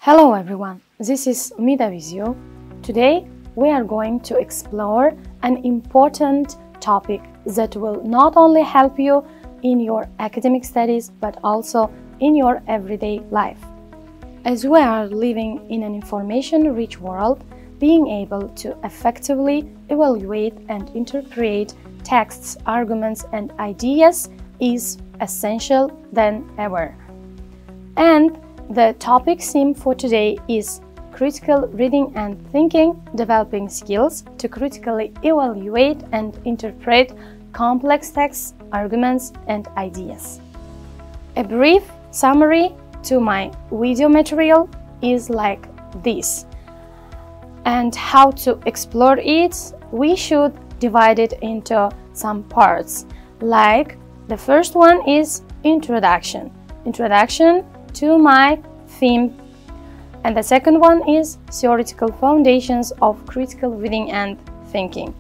Hello everyone, this is Umida with you. Today we are going to explore an important topic that will not only help you in your academic studies but also in your everyday life. As we are living in an information-rich world, being able to effectively evaluate and interpret texts, arguments and ideas is essential than ever. And the topic theme for today is critical reading and thinking, developing skills to critically evaluate and interpret complex texts, arguments, and ideas. A brief summary to my video material is like this. And how to explore it, we should divide it into some parts. Like the first one is introduction to my theme, and the second one is theoretical foundations of critical reading and thinking,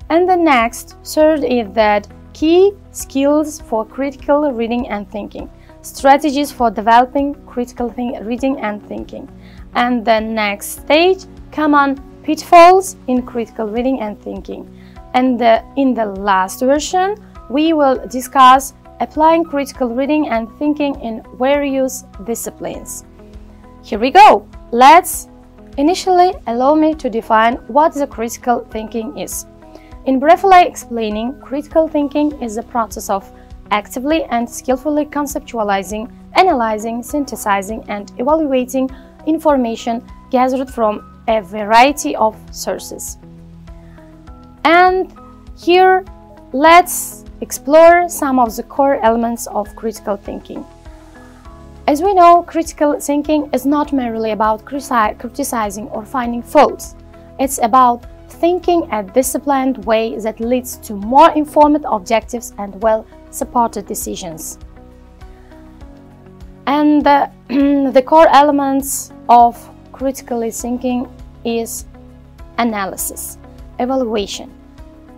and the next third is that key skills for critical reading and thinking, strategies for developing critical reading and thinking, and the next stage common pitfalls in critical reading and thinking, and in the last version we will discuss applying critical reading and thinking in various disciplines. Here we go! Let's initially allow me to define what the critical thinking is. In briefly explaining, critical thinking is the process of actively and skillfully conceptualizing, analyzing, synthesizing, and evaluating information gathered from a variety of sources. And here, let's explore some of the core elements of critical thinking. As we know, critical thinking is not merely about criticizing or finding faults. It's about thinking a disciplined way that leads to more informed objectives and well-supported decisions. And the core elements of critical thinking is analysis, evaluation,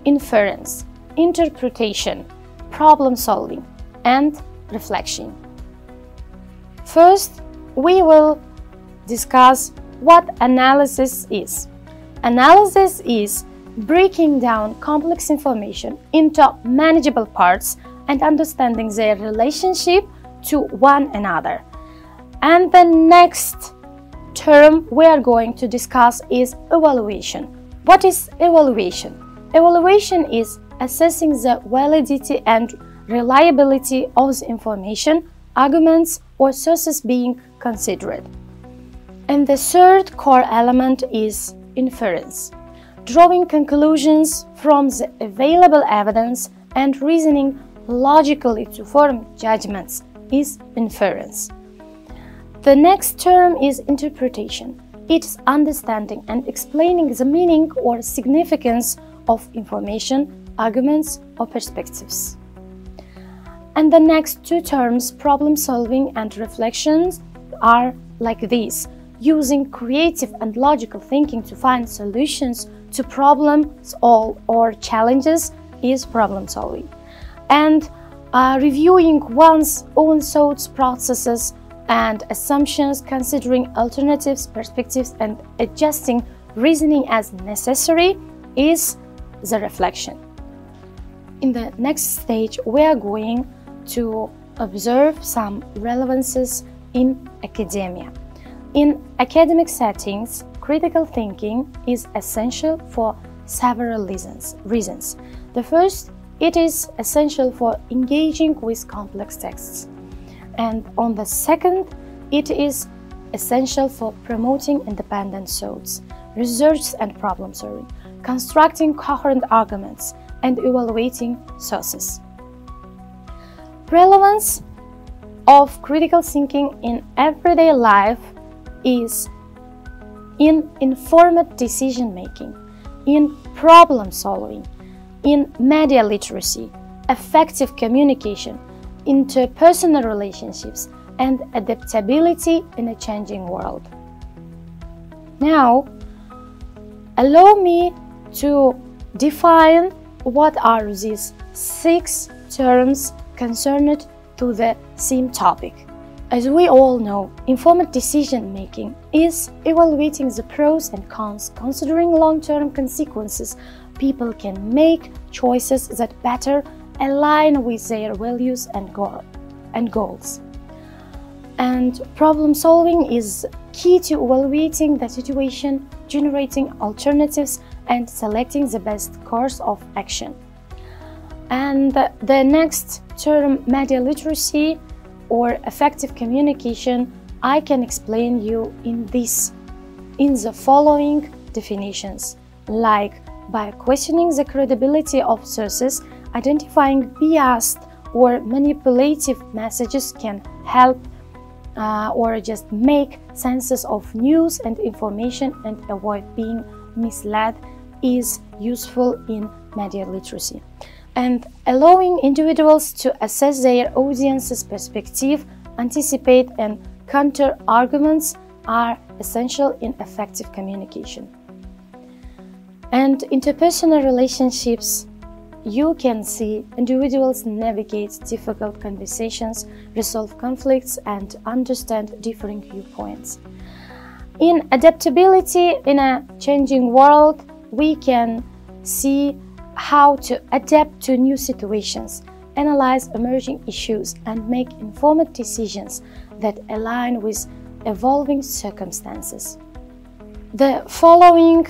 inference, interpretation, problem solving, and reflection. First, we will discuss what analysis is. Analysis is breaking down complex information into manageable parts and understanding their relationship to one another. And the next term we are going to discuss is evaluation. What is evaluation? Evaluation is assessing the validity and reliability of the information, arguments, or sources being considered. And the third core element is inference, drawing conclusions from the available evidence and reasoning logically to form judgments is inference. The next term is interpretation. It is understanding and explaining the meaning or significance of information, arguments, or perspectives. And the next two terms, problem solving and reflections, are like this: using creative and logical thinking to find solutions to problems or challenges is problem solving. And reviewing one's own thoughts, processes, and assumptions, considering alternatives, perspectives, and adjusting reasoning as necessary is the reflection. In the next stage, we are going to observe some relevances in academia. In academic settings, critical thinking is essential for several reasons. The first, it is essential for engaging with complex texts. And on the second, it is essential for promoting independent thoughts, research and problem solving, constructing coherent arguments, and evaluating sources. Relevance of critical thinking in everyday life is in informed decision-making, in problem solving, in media literacy, effective communication, interpersonal relationships, and adaptability in a changing world. Now, allow me to define what are these 6 terms concerned to the theme topic. As we all know, informed decision-making is evaluating the pros and cons, considering long-term consequences. People can make choices that better align with their values and goals. And problem-solving is key to evaluating the situation, generating alternatives, and selecting the best course of action. And the next term, media literacy or effective communication, I can explain you in the following definitions, like by questioning the credibility of sources, identifying biased or manipulative messages can help or just make sense of news and information and avoid being misled is useful in media literacy. And allowing individuals to assess their audience's perspective, anticipate and counter arguments are essential in effective communication. And interpersonal relationships, you can see individuals navigate difficult conversations, resolve conflicts, and understand differing viewpoints. In adaptability in a changing world, we can see how to adapt to new situations, analyze emerging issues, and make informed decisions that align with evolving circumstances. The following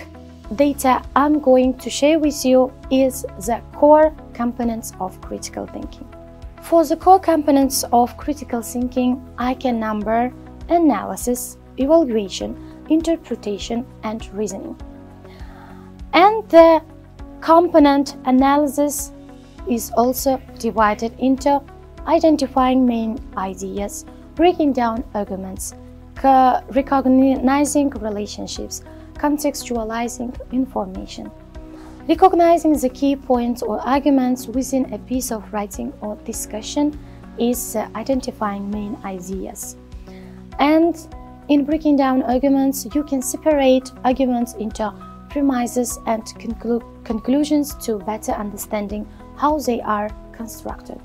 data I'm going to share with you is the core components of critical thinking. For the core components of critical thinking, I can number analysis, evaluation, interpretation, and reasoning. And the component analysis is also divided into identifying main ideas, breaking down arguments, recognizing relationships, contextualizing information. Recognizing the key points or arguments within a piece of writing or discussion is identifying main ideas. And in breaking down arguments, you can separate arguments into premises and conclusions to better understanding how they are constructed.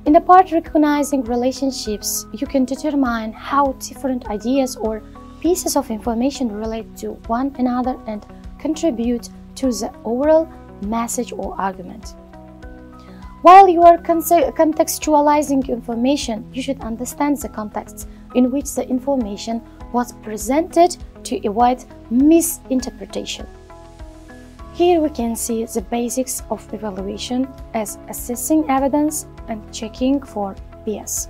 In the part recognizing relationships, you can determine how different ideas or pieces of information relate to one another and contribute to the overall message or argument. While you are contextualizing information, you should understand the context in which the information was presented to avoid misinterpretation. Here we can see the basics of evaluation as assessing evidence and checking for bias.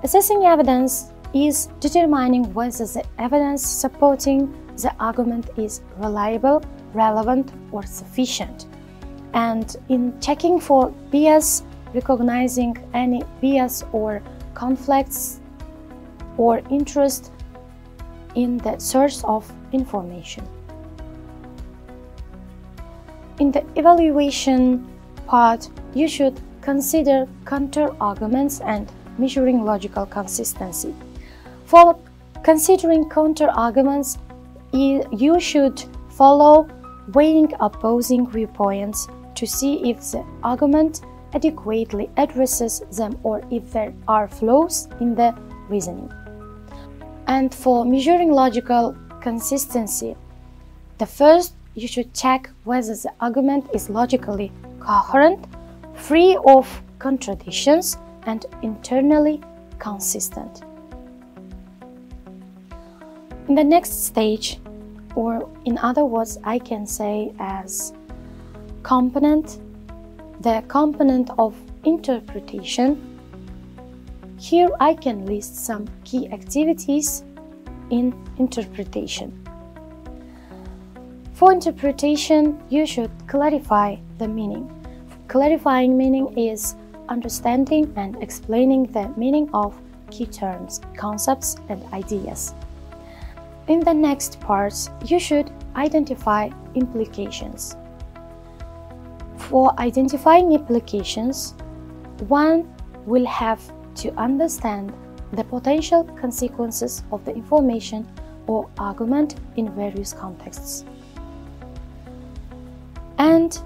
Assessing evidence is determining whether the evidence supporting the argument is reliable, relevant, or sufficient. And in checking for bias, recognizing any bias or conflicts or interest in the source of information. In the evaluation part, you should consider counter-arguments and measuring logical consistency. For considering counter-arguments, you should follow weighing opposing viewpoints to see if the argument adequately addresses them or if there are flaws in the reasoning. And for measuring logical consistency, first you should check whether the argument is logically coherent, free of contradictions, and internally consistent. In the next stage, or in other words, I can say as the component of interpretation. Here I can list some key activities in interpretation. For interpretation, you should clarify the meaning. Clarifying meaning is understanding and explaining the meaning of key terms, concepts, and ideas. In the next parts, you should identify implications. For identifying implications, one will have to understand the potential consequences of the information or argument in various contexts. And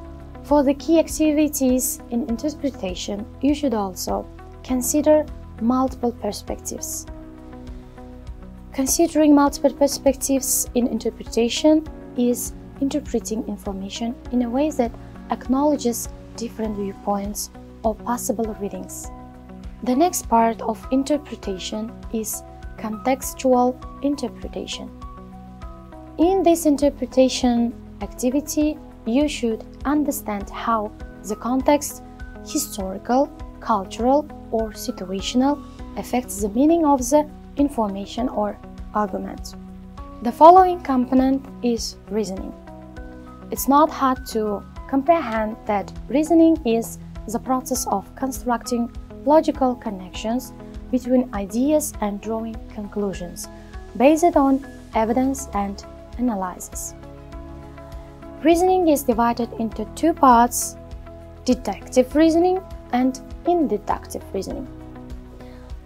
for the key activities in interpretation, you should also consider multiple perspectives. Considering multiple perspectives in interpretation is interpreting information in a way that acknowledges different viewpoints or possible readings. The next part of interpretation is contextual interpretation. In this interpretation activity, you should understand how the context, historical, cultural, or situational, affects the meaning of the information or argument. The following component is reasoning. It's not hard to comprehend that reasoning is the process of constructing logical connections between ideas and drawing conclusions based on evidence and analysis. Reasoning is divided into two parts: deductive reasoning and inductive reasoning.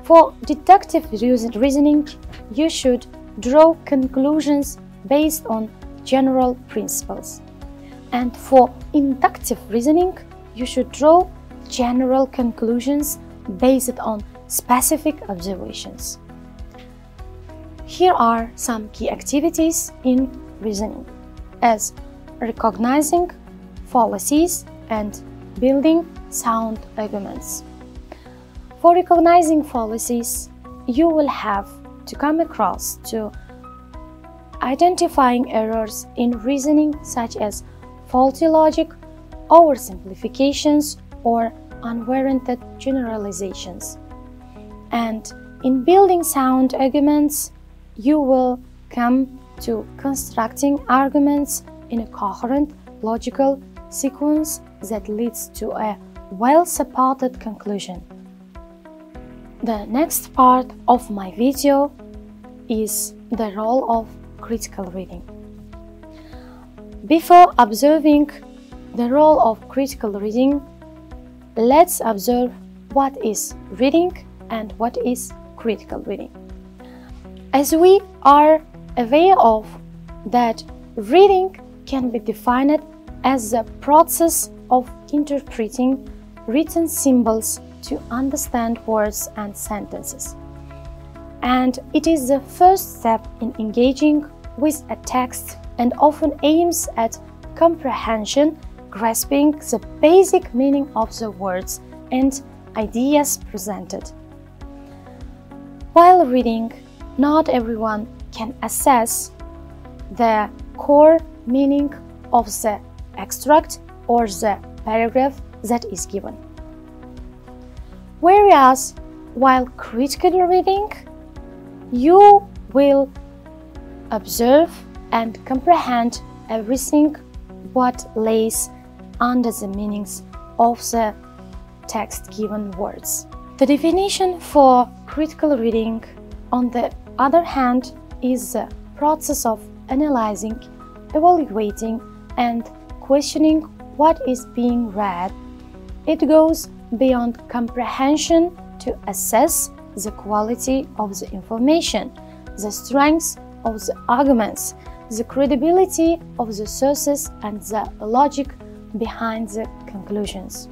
For deductive reasoning, you should draw conclusions based on general principles. And for inductive reasoning, you should draw general conclusions based on specific observations. Here are some key activities in reasoning, as recognizing fallacies and building sound arguments. For recognizing fallacies, you will have to come across to identifying errors in reasoning such as faulty logic, oversimplifications, or unwarranted generalizations. And in building sound arguments, you will come to constructing arguments in a coherent, logical sequence that leads to a well-supported conclusion. The next part of my video is the role of critical reading. Before observing the role of critical reading, let's observe what is reading and what is critical reading. As we are aware of that reading can be defined as the process of interpreting written symbols to understand words and sentences. And it is the first step in engaging with a text and often aims at comprehension, grasping the basic meaning of the words and ideas presented. While reading, not everyone can assess the core meaning of the extract or the paragraph that is given. Whereas, while critical reading, you will observe and comprehend everything what lays under the meanings of the text-given words. The definition for critical reading, on the other hand, is the process of analyzing, evaluating, and questioning what is being read. It goes beyond comprehension to assess the quality of the information, the strength of the arguments, the credibility of the sources, and the logic behind the conclusions.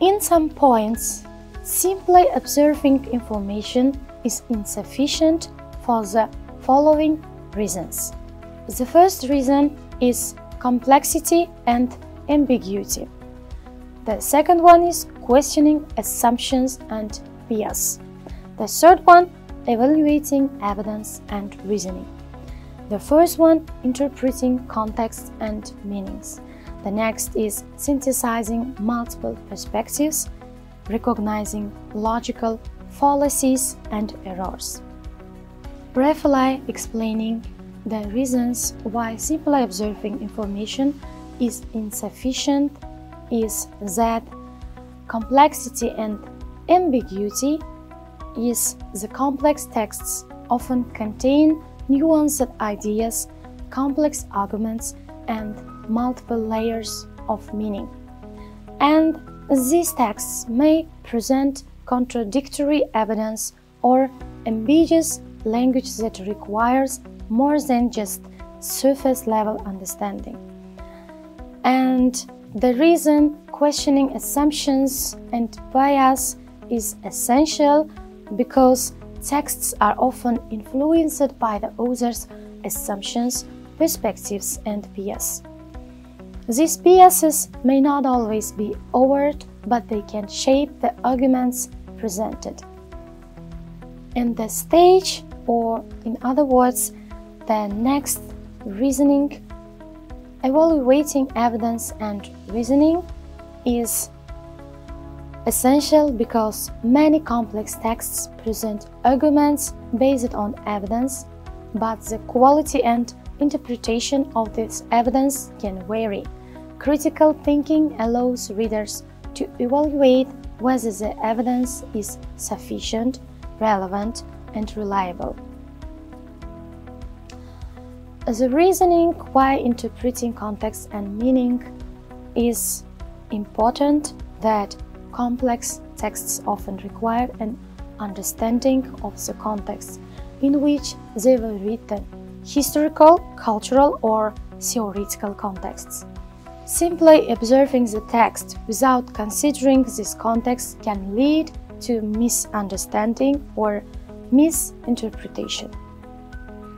In some points, simply observing information is insufficient for the following reasons. The first reason is complexity and ambiguity. The second one is questioning assumptions and bias. The third one, evaluating evidence and reasoning. The first one, interpreting context and meanings. The next is synthesizing multiple perspectives, recognizing logical fallacies and errors. Briefly explaining the reasons why simply observing information is insufficient is that complexity and ambiguity is the complex texts often contain nuanced ideas, complex arguments, and multiple layers of meaning. And these texts may present contradictory evidence or ambiguous language that requires more than just surface-level understanding. And the reason questioning assumptions and bias is essential because texts are often influenced by the author's assumptions, perspectives, and bias. These biases may not always be overt, but they can shape the arguments presented. In the stage, or in other words, the next reasoning, evaluating evidence and reasoning is essential because many complex texts present arguments based on evidence, but the quality and interpretation of this evidence can vary. Critical thinking allows readers to evaluate whether the evidence is sufficient, relevant, and reliable. The reasoning while interpreting context and meaning is important, that complex texts often require an understanding of the context in which they were written, historical, cultural, or theoretical contexts. Simply observing the text without considering this context can lead to misunderstanding or misinterpretation.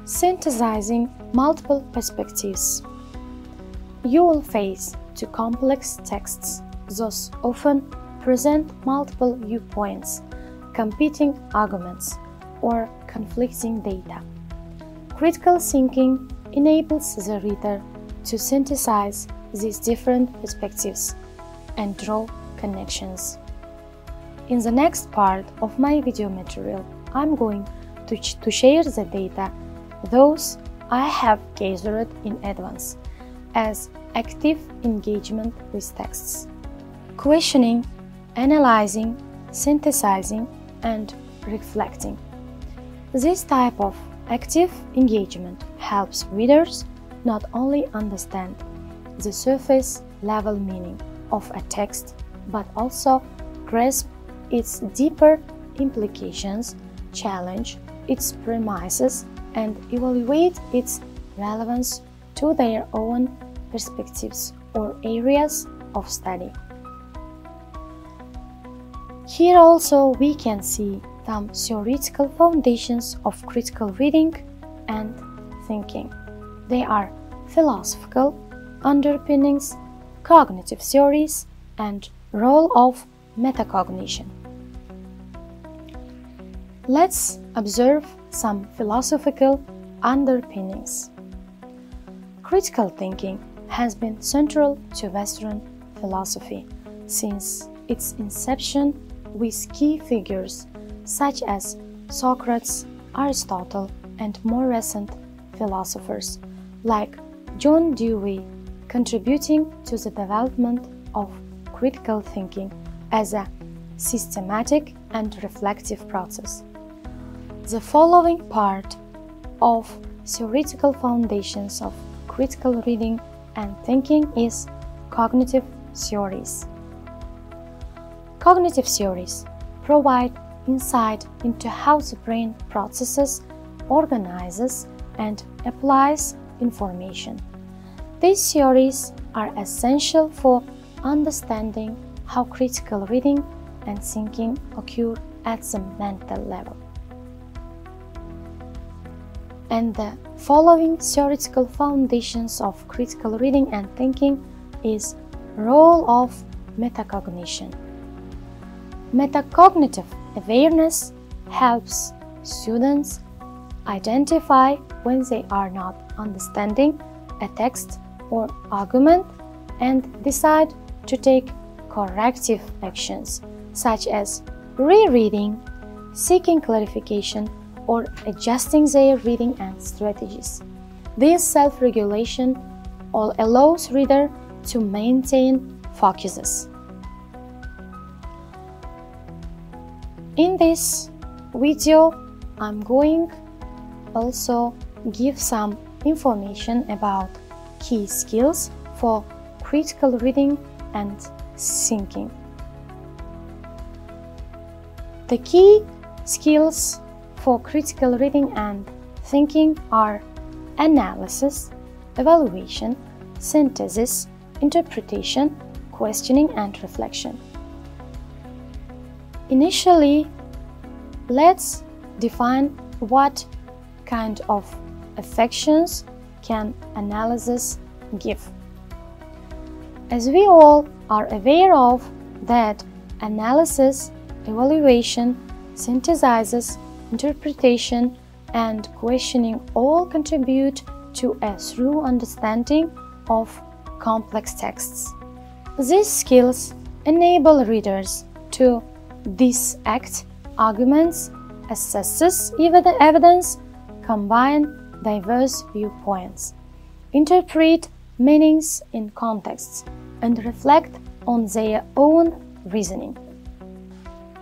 Synthesizing multiple perspectives. You will face two complex texts. Those often present multiple viewpoints, competing arguments, or conflicting data. Critical thinking enables the reader to synthesize these different perspectives and draw connections. In the next part of my video material, I'm going to share the data, those I have gathered in advance, as active engagement with texts. Questioning, analyzing, synthesizing, and reflecting. This type of active engagement helps readers not only understand the surface-level meaning of a text, but also grasp its deeper implications, challenge its premises, and evaluate its relevance to their own perspectives or areas of study. Here also we can see some theoretical foundations of critical reading and thinking. They are philosophical underpinnings, cognitive theories, and role of metacognition. Let's observe some philosophical underpinnings. Critical thinking has been central to Western philosophy since its inception, with key figures such as Socrates, Aristotle, and more recent philosophers like John Dewey contributing to the development of critical thinking as a systematic and reflective process. The following part of theoretical foundations of critical reading and thinking is cognitive theories. Cognitive theories provide insight into how the brain processes, organizes, and applies information. These theories are essential for understanding how critical reading and thinking occur at the mental level. And the following theoretical foundations of critical reading and thinking is role of metacognition. Metacognitive awareness helps students identify when they are not understanding a text or argument and decide to take corrective actions such as rereading, seeking clarification, or adjusting their reading and strategies. This self-regulation all allows reader to maintain focuses. In this video, I'm going also give some information about key skills for critical reading and thinking. The key skills for critical reading and thinking are analysis, evaluation, synthesis, interpretation, questioning, and reflection. Initially, let's define what kind of affections can analysis give. As we all are aware of that analysis, evaluation, synthesizes, interpretation, and questioning all contribute to a thorough understanding of complex texts. These skills enable readers to dissect arguments, assess evidence, combine diverse viewpoints, interpret meanings in contexts, and reflect on their own reasoning.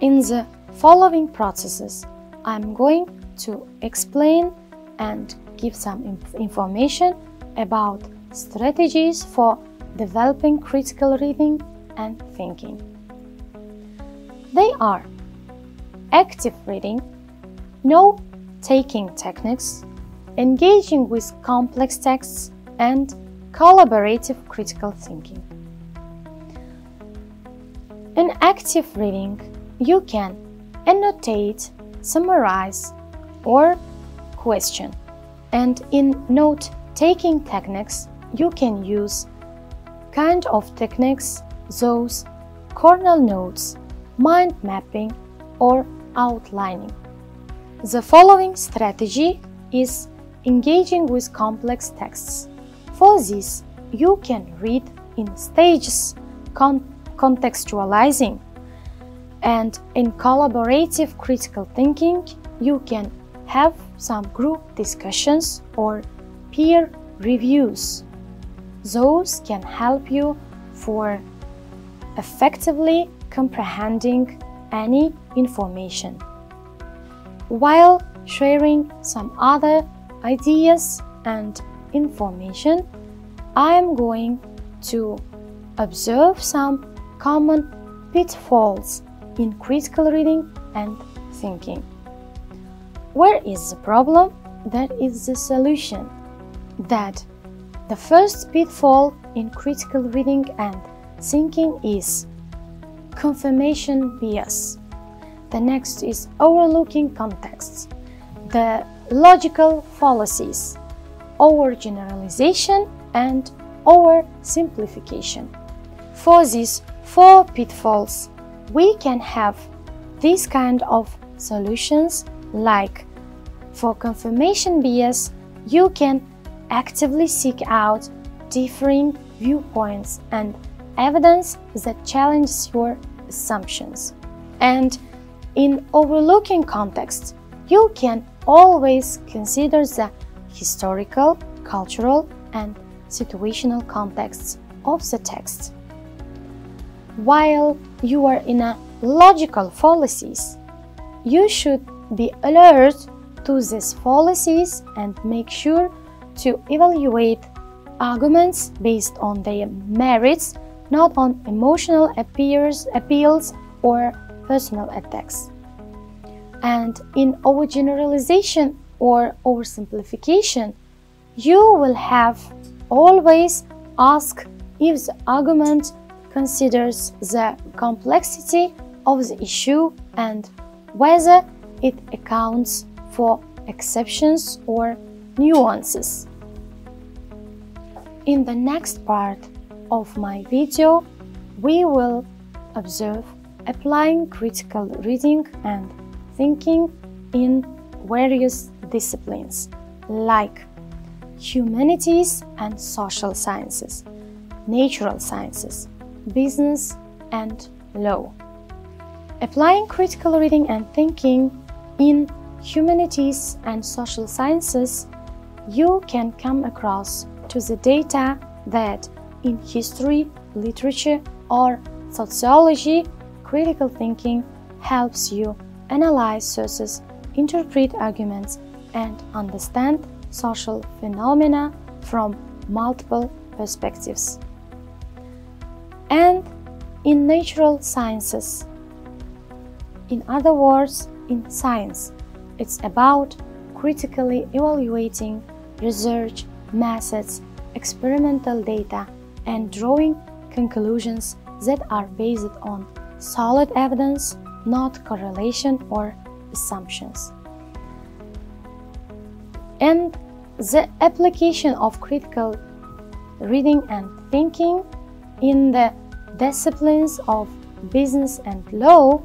In the following processes, I'm going to explain and give some information about strategies for developing critical reading and thinking. They are active reading, note-taking techniques, engaging with complex texts, and collaborative critical thinking. In active reading, you can annotate, summarize, or question. And in note-taking techniques, you can use kind of techniques, those kernel notes, mind mapping, or outlining. The following strategy is engaging with complex texts. For this, you can read in stages, contextualizing, and in collaborative critical thinking, you can have some group discussions or peer reviews. Those can help you for effectively comprehending any information. While sharing some other ideas and information, I am going to observe some common pitfalls in critical reading and thinking. Where is the problem? That is the solution. That the first pitfall in critical reading and thinking is confirmation bias. The next is overlooking contexts, the logical fallacies, overgeneralization, and oversimplification. For these 4 pitfalls, we can have these kind of solutions, like for confirmation bias, you can actively seek out differing viewpoints and evidence that challenges your assumptions. And in overlooking context, you can always consider the historical, cultural, and situational contexts of the text. While you are in a logical fallacies, you should be alert to these fallacies and make sure to evaluate arguments based on their merits, not on emotional appeals or personal attacks. And in overgeneralization or oversimplification, you will have always ask if the argument considers the complexity of the issue and whether it accounts for exceptions or nuances. In the next part of my video, we will observe applying critical reading and thinking in various disciplines like humanities and social sciences, natural sciences, business, and law. Applying critical reading and thinking in humanities and social sciences, you can come across to the data that in history, literature, or sociology, critical thinking helps you analyze sources, interpret arguments, and understand social phenomena from multiple perspectives. And in natural sciences, in other words, in science, it's about critically evaluating research methods, experimental data, and drawing conclusions that are based on solid evidence, not correlation or assumptions. And the application of critical reading and thinking in the disciplines of business and law,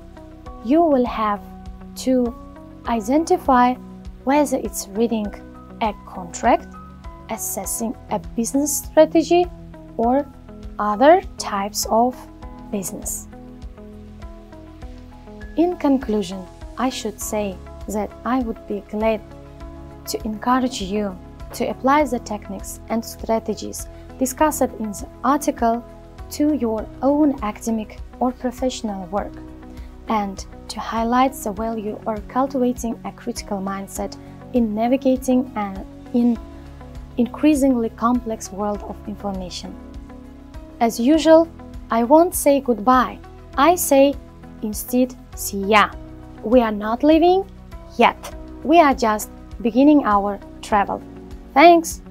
you will have to identify whether it's reading a contract, assessing a business strategy, or other types of business. In conclusion, I should say that I would be glad to encourage you to apply the techniques and strategies discussed in the article to your own academic or professional work, and to highlight the value of cultivating a critical mindset in navigating an increasingly complex world of information. As usual, I won't say goodbye. I say instead, see ya. We are not leaving yet. We are just beginning our travel. Thanks!